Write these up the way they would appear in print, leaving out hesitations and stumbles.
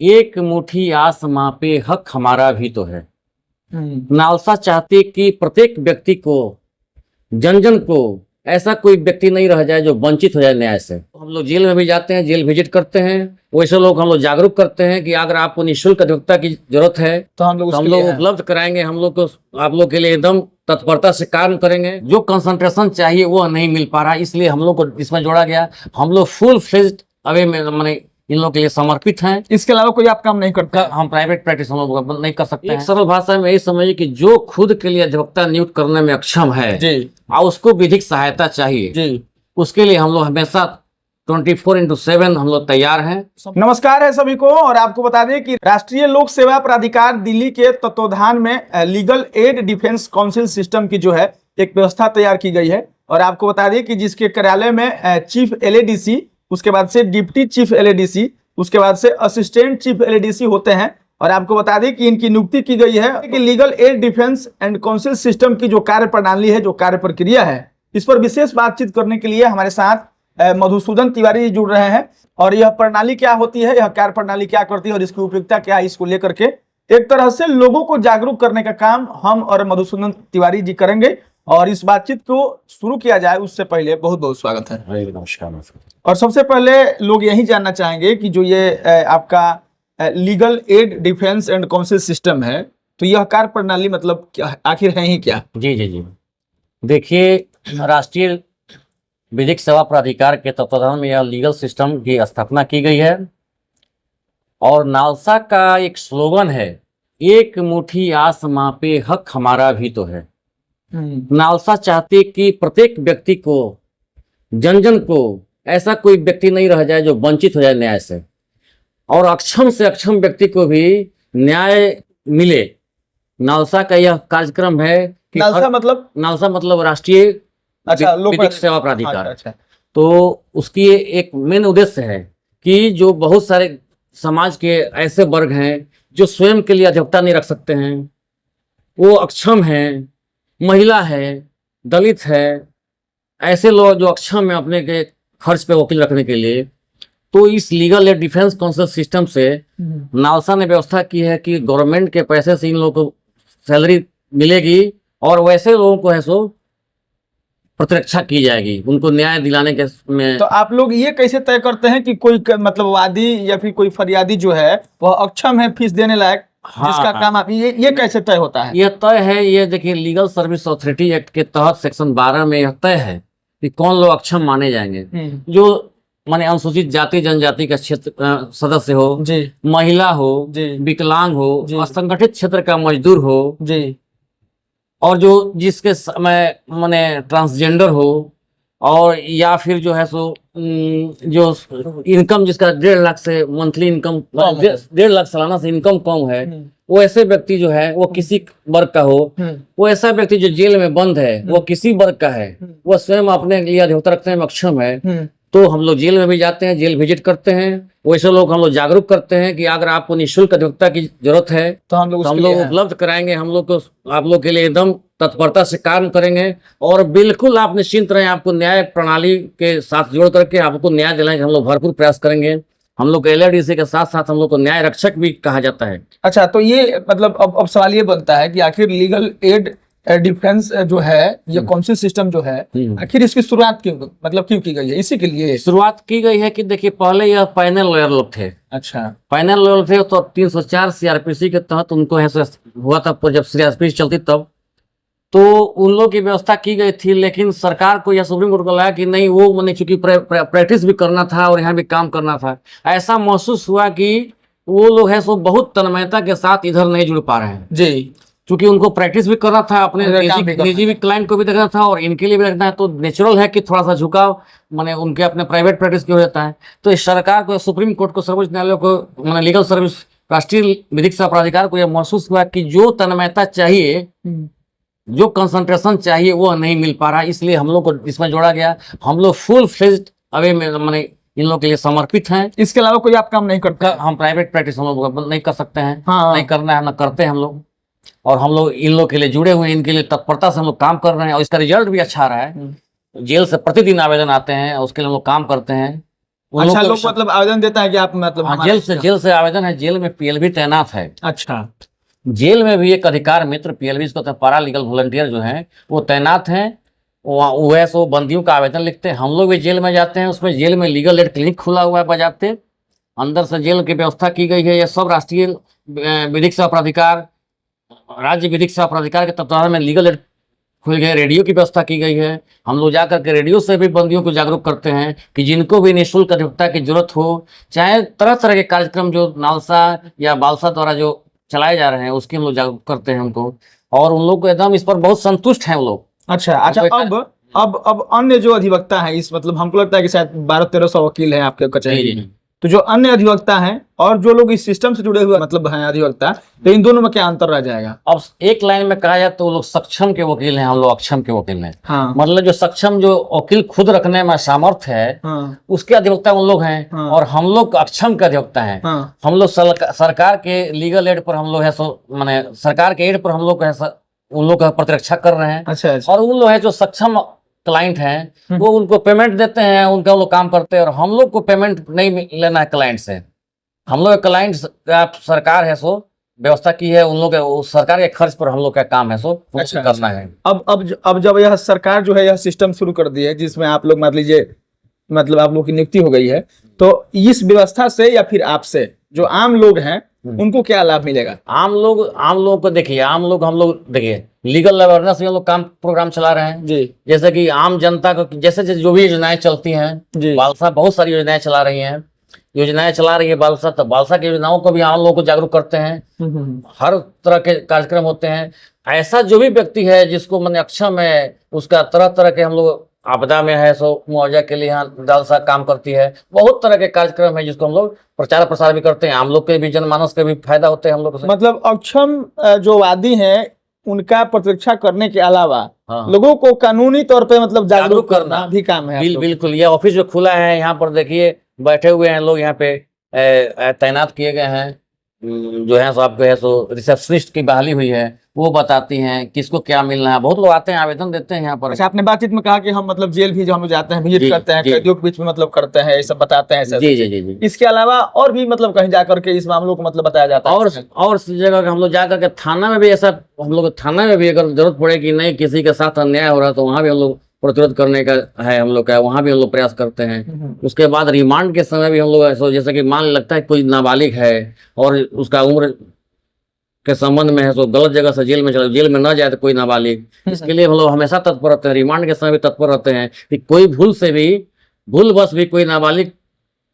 एक मुट्ठी आसमां पे हक हमारा भी तो है। नालसा चाहती कि प्रत्येक व्यक्ति को, जन जन को, ऐसा कोई व्यक्ति नहीं रह जाए जो वंचित हो जाए न्याय से। हम लोग जेल में भी जाते हैं, जेल विजिट करते हैं, वैसे लोग हम लोग जागरूक करते हैं कि अगर आपको निःशुल्क अधिवक्ता की जरूरत है तो हम लोग उपलब्ध कराएंगे। हम लोग को आप लोग के लिए एकदम तत्परता से काम करेंगे। जो कंसंट्रेशन चाहिए वो नहीं मिल पा रहा, इसलिए हम लोग को इसमें जोड़ा गया। हम लोग फुल फ्लेज्ड अवे में माने इन लोगों के लिए समर्पित हैं। इसके अलावा कोई आप काम नहीं करते? हम प्राइवेट प्रैक्टिस हम लोग नहीं कर सकते हैं। सरल भाषा में यही समझिए कि जो खुद के लिए अधिवक्ता नियुक्त करने में अक्षम है जी, और उसको विधिक सहायता चाहिए जी, उसके लिए हम लोग हमेशा 24/7 हम लोग तैयार हैं। नमस्कार है सभी को। और आपको बता दें कि राष्ट्रीय लोक सेवा प्राधिकार दिल्ली के तत्वाधान में legal aid defence council system की जो है एक व्यवस्था तैयार की गई है। और आपको बता दें कि जिसके कार्यालय में चीफ एलएडीसी, उसके बाद से डिप्टी चीफ एलएडीसी, उसके बाद से असिस्टेंट चीफ एलएडीसी होते हैं। और आपको बता दें कि इनकी नियुक्ति की गई है कि legal aid defence and council system की जो कार्य प्रणाली है, जो कार्य प्रक्रिया है, इस पर विशेष बातचीत करने के लिए हमारे साथ मधुसूदन तिवारी जुड़ रहे हैं। और यह प्रणाली क्या होती है, यह कार्य प्रणाली क्या करती है और इसकी उपयोगिता क्या है, इसको लेकर के एक तरह से लोगों को जागरूक करने का काम हम और मधुसूदन तिवारी जी करेंगे। और इस बातचीत को शुरू किया जाए उससे पहले बहुत बहुत स्वागत है। नमस्कार। और सबसे पहले लोग यही जानना चाहेंगे कि जो ये आपका legal aid defence and council system है, तो यह कार्य प्रणाली मतलब क्या आखिर है ही क्या? जी जी जी, देखिए, राष्ट्रीय विधिक सेवा प्राधिकार के तत्वाधान में यह लीगल सिस्टम की स्थापना की गई है। और नालसा का एक स्लोगन है, एक मुट्ठी आसमां पे हक हमारा भी तो है। नालसा चाहती कि प्रत्येक व्यक्ति को, जन जन को, ऐसा कोई व्यक्ति नहीं रह जाए जो वंचित हो जाए न्याय से, और अक्षम से अक्षम व्यक्ति को भी न्याय मिले। नालसा का यह कार्यक्रम है कि नालसा मतलब राष्ट्रीय विधिक सेवा प्राधिकार। अच्छा। तो उसकी एक मेन उद्देश्य है कि जो बहुत सारे समाज के ऐसे वर्ग हैं जो स्वयं के लिए अधिवक्ता नहीं रख सकते हैं, वो अक्षम हैं, महिला है, दलित है, ऐसे लोग जो अक्षम है अपने के खर्च पे वकील रखने के लिए, तो इस legal aid defence council system से नालसा ने व्यवस्था की है कि गवर्नमेंट के पैसे से इन लोगों को सैलरी मिलेगी और वैसे लोगों को है सो प्रतिरक्षा की जाएगी, उनको न्याय दिलाने के में। तो आप लोग ये कैसे तय करते हैं कि कोई मतलब वादी या फिर कोई फरियादी जो है वह अक्षम है फीस देने लायक, जिसका काम आप ये कैसे तय होता है? यह तय है, ये देखिए, लीगल सर्विस अथॉरिटी एक्ट के तहत सेक्शन 12 में यह तय है कि कौन लोग अक्षम माने जाएंगे। जो माने अनुसूचित जाति जनजाति का क्षेत्र सदस्य हो जी, महिला हो जी, विकलांग हो, असंगठित क्षेत्र का मजदूर हो जी, और जो जिसके समय माने ट्रांसजेंडर हो, और या फिर जो है सो जो इनकम जिसका 1.5 लाख से मंथली इनकम 1.5 लाख सालाना से इनकम कम है, वो ऐसे व्यक्ति जो है वो किसी वर्ग का हो, वो ऐसा व्यक्ति जो जेल में बंद है वो किसी वर्ग का है, वो स्वयं अपने लिए अधिवक्ता रखने में अक्षम है, तो हम लोग जेल में भी जाते हैं, जेल विजिट करते हैं, वैसे लोग हम लोग जागरूक करते हैं कि अगर आपको निःशुल्क अधिवक्ता की जरूरत है तो हम लोग उपलब्ध कराएंगे। हम लोग को आप लोग के लिए एकदम तत्परता से काम करेंगे और बिल्कुल आप निश्चिंत रहें, आपको न्याय प्रणाली के साथ जोड़ करके आपको न्याय दिलाने का हम लोग भरपूर प्रयास करेंगे। हम लोग एलआईडीसी के साथ साथ हम लोग को न्याय रक्षक भी कहा जाता है। अच्छा, तो ये मतलब अब सवाल ये बनता है कि आखिर लीगल एड डिफेंस जो है, ये काउंसिल सिस्टम जो है, आखिर इसकी शुरुआत क्यों की गई है? इसी के लिए शुरुआत की गई है कि देखिए, पहले यह पैनल लॉयर लोग थे। अच्छा, पैनल लॉयर थे तो 304 सीआरपीसी के तहत उनको हुआ था, जब सीआरपीसी चलती तब तो उन लोगों की व्यवस्था की गई थी। लेकिन सरकार को या सुप्रीम कोर्ट को लगा कि नहीं, वो मैंने चूंकि प्रैक्टिस भी करना था और यहाँ भी काम करना था, ऐसा महसूस हुआ कि वो लोग है सो बहुत तन्मयता के साथ इधर नहीं जुड़ पा रहे हैं जी, क्योंकि उनको प्रैक्टिस भी करना था, अपने निजी भी क्लाइंट को भी देखना था और इनके लिए भी देखना है, तो नेचुरल है कि थोड़ा सा झुकाव माने उनके अपने प्राइवेट प्रैक्टिस की हो जाता है। तो इस सरकार को, सुप्रीम कोर्ट को, सर्वोच्च न्यायालय को, माने लीगल सर्विस राष्ट्रीय विधिक सेवा प्राधिकार को यह महसूस हुआ कि जो तन्मयता चाहिए, जो कंसंट्रेशन चाहिए वो नहीं मिल पा रहा, इसलिए हम लोग को इसमें जोड़ा गया। हम लोग फुल फ्लेज्ड अवे में माने इन लोगों के लिए समर्पित हैं। इसके अलावा कोई आप काम नहीं करते? हम प्राइवेट प्रैक्टिस हम लोग नहीं कर सकते हैं, नहीं करना है, ना करते हैं हम लोग। और हम लोग इन लोग के लिए जुड़े हुए हैं, इनके लिए तत्परता से हम लोग काम कर रहे हैं और इसका रिजल्ट भी अच्छा रहा है। जेल से प्रतिदिन आवेदन आते हैं, उसके लिए हम लोग काम करते हैं उन अच्छा, को लोग मतलब आवेदन देता है कि आप मतलब हाँ, हमारे जेल से आवेदन है। जेल में पीएलबी तैनात है। अच्छा जेल में भी एक अधिकार मित्र पीएलबी को पारा लीगल वॉलंटियर जो हैं वो तैनात हैं। वह सो बंदियों का आवेदन लिखते हैं। हम लोग भी जेल में जाते हैं, उसमें जेल में लीगल एड क्लिनिक खुला हुआ है बजाते, अंदर से जेल की व्यवस्था की गई है। यह सब राष्ट्रीय विधिक सेवा प्राधिकार, राज्य विधिक सेवा प्राधिकार के तत्वाधान में लीगल एड खुल गए। रेडियो की व्यवस्था की गई है। हम लोग जाकर के रेडियो से भी बंदियों को जागरूक करते हैं कि जिनको भी निःशुल्क अधिवक्ता की जरूरत हो, चाहे तरह तरह के कार्यक्रम जो नालसा या बालसा द्वारा जो चलाए जा रहे हैं उसकी हम लोग जागरूक करते हैं उनको, और उन लोग को एकदम इस पर बहुत संतुष्ट हैं वो लोग। अच्छा अच्छा। अब अन्य जो अधिवक्ता हैं, इस मतलब हमको लगता है कि शायद 1200-1300 वकील हैं आपके कचहरी में, तो जो अन्य अधिवक्ता हैं और जो लोग इस सिस्टम से जुड़े हुए मतलब हैं अधिवक्ता, तो इन दोनों में क्या अंतर रह जाएगा? अब एक लाइन में कहा जाए तो वो लोग सक्षम के वकील हैं, हम लोग अक्षम के वकील हैं। हाँ मतलब जो सक्षम, जो वकील खुद रखने में सामर्थ्य है, हाँ उसके अधिवक्ता उन लोग हैं। हाँ। और हम लोग अक्षम के अधिवक्ता हैं। हाँ हम लोग सरकार के लीगल एड पर हम लोग है सो माने सरकार के एड पर हम लोग है उन लोग का प्रतिरक्षा कर रहे हैं। अच्छा अच्छा। और उन लोग है जो सक्षम क्लाइंट हैं वो उनको पेमेंट देते हैं, उनका वो लोग काम करते हैं, और हम लोग को पेमेंट नहीं लेना है क्लाइंट से। हम लोग क्लाइंट का सरकार है सो व्यवस्था की है, उन लोग सरकार के खर्च पर हम लोग का काम है सो अच्छा, करना है। अब जब यह सरकार जो है यह सिस्टम शुरू कर दी है जिसमें आप लोग मान लीजिए मतलब आप लोग की नियुक्ति हो गई है, तो इस व्यवस्था से या फिर आपसे जो आम लोग हैं उनको क्या लाभ मिलेगा? आम लोग को देखिए, हम लोग देखिए लीगल अवेयरनेस में हम लोग काम प्रोग्राम चला रहे हैं जी। जैसे कि आम जनता को जैसे जो भी योजनाएं चलती हैं, जी। बालसा बहुत सारी योजनाएं चला रही है बालसा, तो बालसा की योजनाओं को भी आम लोगों को जागरूक करते हैं। हर तरह के कार्यक्रम होते हैं। ऐसा जो भी व्यक्ति है जिसको मैंने अक्षम है, उसका तरह तरह के हम लोग आपदा में है सो मुआवजा के लिए यहाँ बालसा काम करती है। बहुत तरह के कार्यक्रम है जिसको हम लोग प्रचार प्रसार भी करते हैं। आम लोग के भी, जनमानस के भी फायदा होते हैं हम लोग से। मतलब अक्षम जो वादी हैं उनका प्रतिरक्षा करने के अलावा हाँ। लोगों को कानूनी तौर पे मतलब जागरूक जागरूक करना भी काम है। बिल्कुल। ये ऑफिस जो खुला है यहाँ पर देखिए बैठे हुए हैं लोग, यहाँ पे तैनात किए गए हैं जो है सो आपको है सो रिसेप्शनिस्ट की बहाली हुई है, वो बताती हैं किसको क्या मिलना है। बहुत लोग आते हैं, आवेदन देते हैं यहाँ पर। अच्छा, आपने बातचीत में कहा कि हम मतलब जेल भी जो हम जाते हैं विजिट जी, करते हैं, जी। कैदियों के बीच में मतलब करते हैं, ये सब बताते हैं। जी जी जी जी। इसके अलावा और भी मतलब कहीं जाकर के इस मामलों को मतलब बताया जाता है? और जगह हम लोग जाकर के थाना में भी ऐसा, हम लोग थाना में भी अगर जरूरत पड़े कि नहीं किसी के साथ अन्याय हो रहा है तो वहाँ भी हम लोग प्रतिरोध करने का है हम लोग का, वहाँ भी हम लोग प्रयास करते हैं। उसके बाद रिमांड के समय भी हम लोग ऐसा, जैसे कि मान लगता है कोई नाबालिग है और उसका उम्र के संबंध में है तो गलत जगह से जेल में न जाए तो कोई नाबालिग, इसके लिए हम लोग हमेशा तत्पर रहते हैं। रिमांड के समय भी तत्पर रहते हैं कि कोई भूल बस भी कोई नाबालिग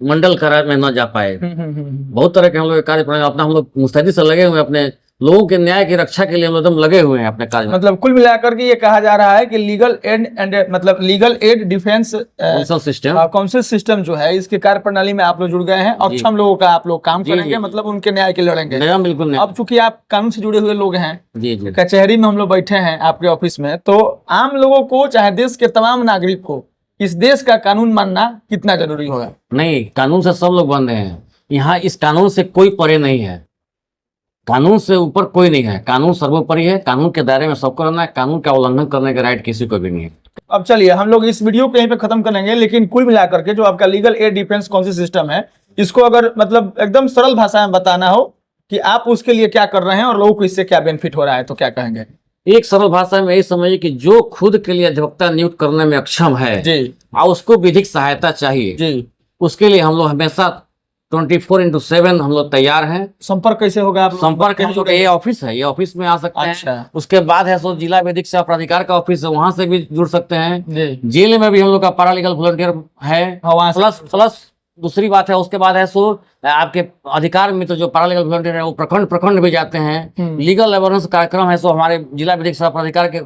मंडल कारा में न जा पाए। बहुत तरह के हम लोग कार्य अपना हम लोग मुस्तैदी से लगे हुए हैं, अपने लोगों के न्याय की रक्षा के लिए हम लोग एकदम लगे हुए हैं अपने कार्य में। मतलब कुल मिलाकर के ये कहा जा रहा है कि legal aid defence council system जो है इसके कार्य प्रणाली में आप लोग जुड़ गए हैं। अक्षम लोगों का आप लोग काम करेंगे, मतलब उनके न्याय के लड़ेंगे। बिल्कुल। अब चूंकि आप कानून से जुड़े हुए लोग हैं, जी, कचहरी में हम लोग बैठे हैं आपके ऑफिस में, तो आम लोगों को चाहे देश के तमाम नागरिक को इस देश का कानून मानना कितना जरूरी होगा? नहीं, कानून से सब लोग बंधे हैं। यहाँ इस कानून से कोई परे नहीं है, कानून से ऊपर कोई नहीं है। कानून सर्वोपरि है, कानून के दायरे में सबको रहना है, कानून का उल्लंघन करने का राइट किसी को भी नहीं है। अब चलिए हम लोग इस वीडियो को यहीं पे खत्म करेंगे, लेकिन कुल मिलाकर के जो आपका legal aid defence council system है, इसको अगर मतलब एकदम सरल भाषा में बताना हो कि आप उसके लिए क्या कर रहे हैं और लोगों को इससे क्या बेनिफिट हो रहा है, तो क्या कहेंगे? एक सरल भाषा में यही समझिए कि जो खुद के लिए अधिवक्ता नियुक्त करने में अक्षम है जी, और उसको विधिक सहायता चाहिए जी, उसके लिए हम लोग हमेशा 24/7 हम लोग तैयार हैं। संपर्क कैसे होगा? आप संपर्क हम लोग ये ऑफिस में आ सकते हैं। अच्छा। उसके बाद है सो जिला विधिक सेवा प्राधिकार का ऑफिस है, वहां से भी जुड़ सकते हैं। जी। जेल में भी हम लोग का पारा लीगल वॉलंटियर है। वहाँ से- प्लस दूसरी बात है, उसके बाद है सो आपके अधिकार मित्र जो पारा लीगल वॉलंटियर है वो प्रखंड भी जाते हैं। लीगल अवेयरनेस कार्यक्रम है सो हमारे जिला विधिक सेवा प्राधिकार के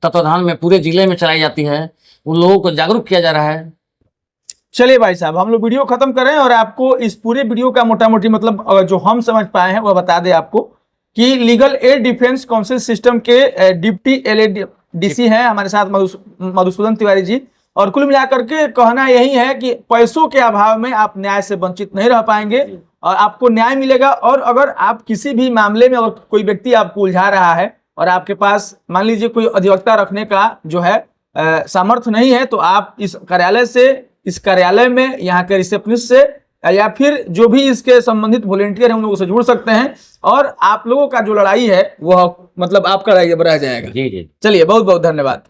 तत्वाधान में पूरे जिले में चलाई जाती है, उन लोगों को जागरूक किया जा रहा है। चलिए भाई साहब, हम लोग वीडियो खत्म करें और आपको इस पूरे वीडियो का मोटा मोटी मतलब जो हम समझ पाए हैं वह बता दें आपको कि legal aid defence council system के डिप्टी LADC हैं हमारे साथ मधुसूदन तिवारी जी। और कुल मिलाकर के कहना यही है कि पैसों के अभाव में आप न्याय से वंचित नहीं रह पाएंगे और आपको न्याय मिलेगा। और अगर आप किसी भी मामले में, अगर कोई व्यक्ति आपको उलझा रहा है और आपके पास मान लीजिए कोई अधिवक्ता रखने का जो है सामर्थ्य नहीं है, तो आप इस कार्यालय से इस कार्यालय में यहाँ के रिसेप्शनिस्ट से या फिर जो भी इसके संबंधित वॉलेंटियर हैं उन लोगों से जुड़ सकते हैं और आप लोगों का जो लड़ाई है वह मतलब आपका लड़ाई बढ़ाया जाएगा। जी जी। चलिए बहुत बहुत धन्यवाद।